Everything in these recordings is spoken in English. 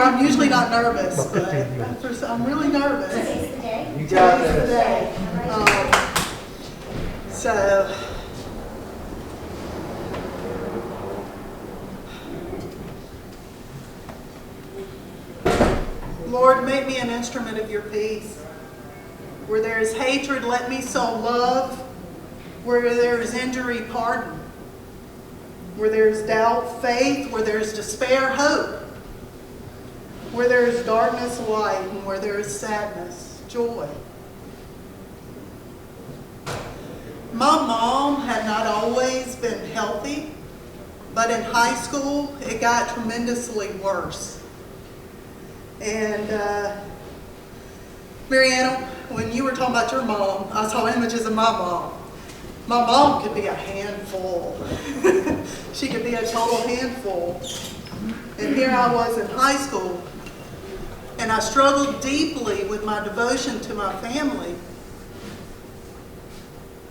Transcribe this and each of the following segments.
I'm usually not nervous, but I'm really nervous. Today's the day. You got Today's the this. day. So, Lord, make me an instrument of your peace. Where there is hatred, let me sow love. Where there is injury, pardon. Where there is doubt, faith. Where there is despair, hope. Where there is darkness, light. And where there is sadness, joy. My mom had not always been healthy, but in high school, it got tremendously worse. And Mariana, when you were talking about your mom, I saw images of my mom. My mom could be a handful. She could be a total handful. And here I was in high school, and I struggled deeply with my devotion to my family,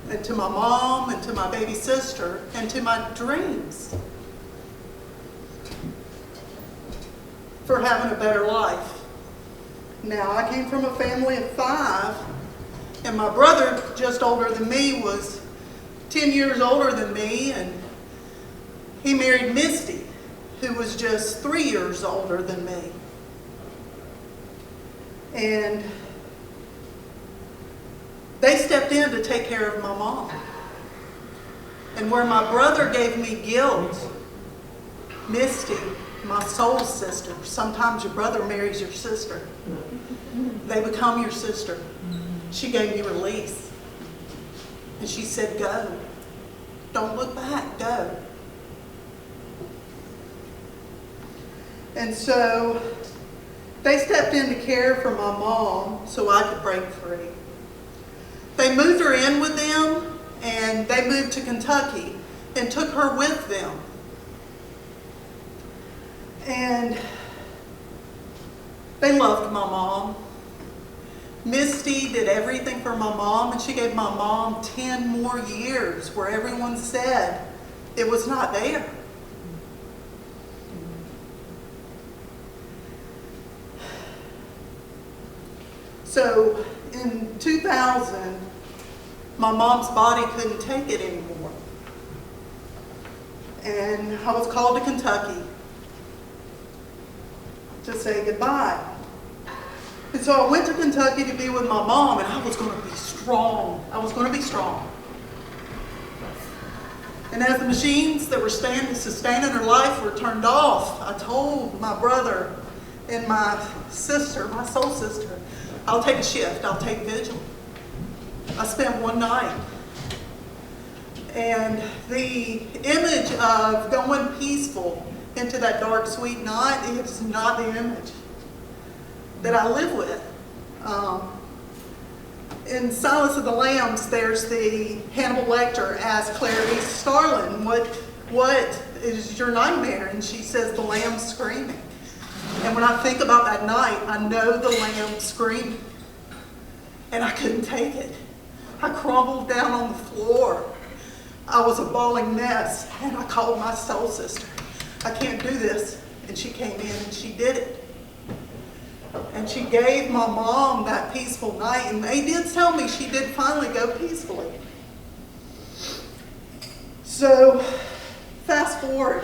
and to my mom, and to my baby sister, and to my dreams for having a better life. Now, I came from a family of 5, and my brother, just older than me, was 10 years older than me, and he married Misty, who was just 3 years older than me. And they stepped in to take care of my mom. And where my brother gave me guilt, Misty, my soul sister, sometimes your brother marries your sister. They become your sister. She gave me release. And she said, go. Don't look back, go. And so they stepped in to care for my mom so I could break free. They moved her in with them, and they moved to Kentucky and took her with them. And they loved my mom. Misty did everything for my mom, and she gave my mom 10 more years where everyone said it was not there. So in 2000, my mom's body couldn't take it anymore. And I was called to Kentucky to say goodbye. And so I went to Kentucky to be with my mom, and I was going to be strong. I was going to be strong. And as the machines that were sustaining her life were turned off, I told my brother and my sister, my soul sister, I'll take a shift, I'll take vigil. I spent one night. And the image of going peaceful into that dark, sweet night is not the image that I live with. In Silence of the Lambs, there's the Hannibal Lecter asks Clarice Starling, what is your nightmare? And she says, the lamb screaming. And when I think about that night, I know the lamb screaming. And I couldn't take it. I crumbled down on the floor. I was a bawling mess, and I called my soul sister. I can't do this. And she came in and she did it. And she gave my mom that peaceful night, and they did tell me she did finally go peacefully. So, fast forward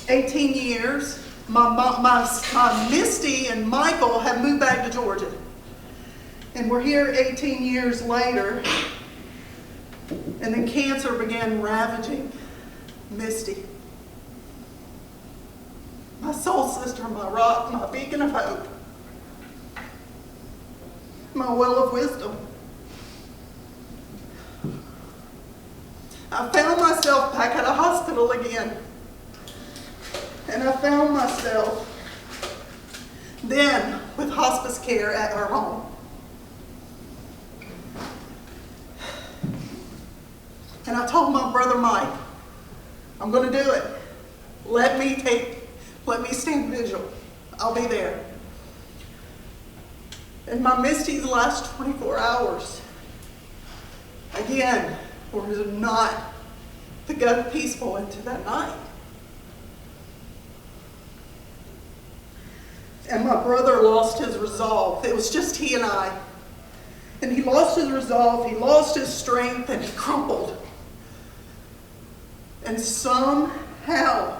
18 years, my Misty and Michael have moved back to Georgia. And we're here 18 years later, and then cancer began ravaging Misty. My soul sister, my rock, my beacon of hope, my well of wisdom. I found myself back at a hospital again. And I found myself then with hospice care at her home. And I told my brother Mike, I'm going to do it. Let me stand vigil. I'll be there. And my Misty's last 24 hours, again, was not to go peaceful into that night. and my brother lost his resolve. It was just he and I. And he lost his resolve, he lost his strength, and he crumpled. And somehow,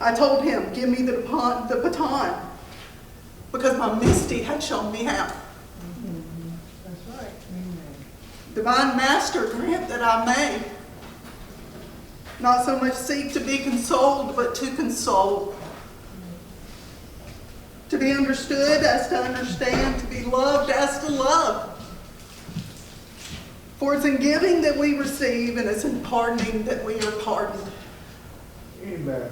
I told him, give me the baton, because my Misty had shown me how. That's right. Divine Master, grant that I may not so much seek to be consoled, but to console. To be understood as to understand, to be loved as to love. For it's in giving that we receive, and it's in pardoning that we are pardoned. Amen.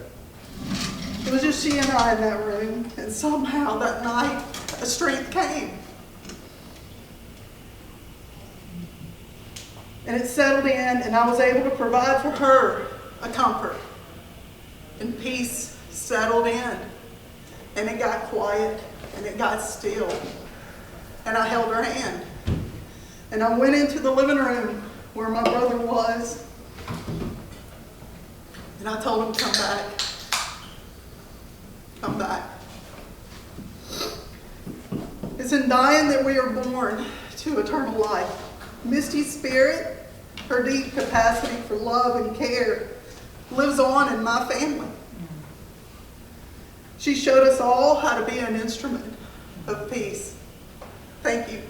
It was just she and I in that room, and somehow that night a strength came. And it settled in, and I was able to provide for her a comfort. And peace settled in. And it got quiet, and it got still. And I held her hand. And I went into the living room where my brother was. And I told him, come back. Come back. It's in dying that we are born to eternal life. Misty's spirit, her deep capacity for love and care, lives on in my family. She showed us all how to be an instrument of peace. Thank you.